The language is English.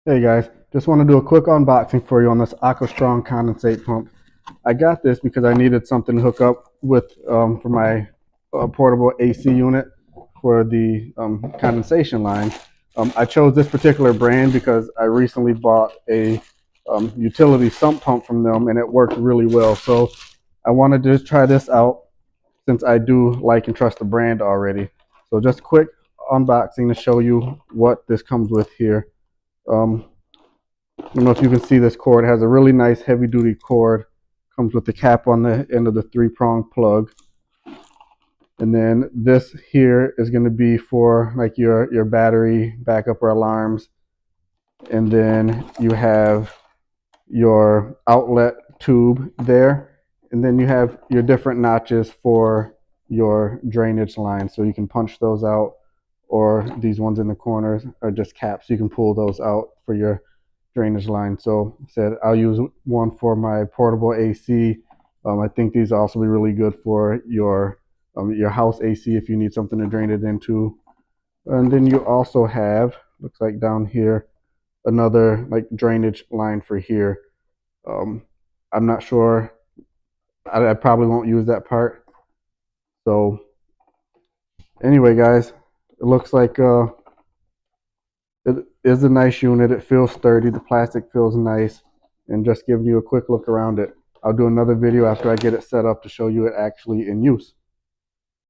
Hey guys, just want to do a quick unboxing for you on this Aqua Strong condensate pump. I got this because I needed something to hook up with for my portable AC unit for the condensation line. I chose this particular brand because I recently bought a utility sump pump from them and it worked really well. So I wanted to try this out since I do like and trust the brand already. So just quick unboxing to show you what this comes with here. Um, I don't know if you can see this cord. It has a really nice heavy duty cord. Comes with the cap on the end of the 3-prong plug. And then this here is going to be for like your battery backup or alarms. And then you have your outlet tube there. And then you have your different notches for your drainage line. So you can punch those out, or these ones in the corners are just caps. You can pull those out for your drainage line. So I said I'll use one for my portable AC. I think these also be really good for your house AC if you need something to drain it into. And then you also have, looks like down here, another like drainage line for here. Um, I'm not sure. I probably won't use that part. So anyway, guys, it looks like it is a nice unit. It feels sturdy. The plastic feels nice. And just giving you a quick look around it. I'll do another video after I get it set up to show you it actually in use.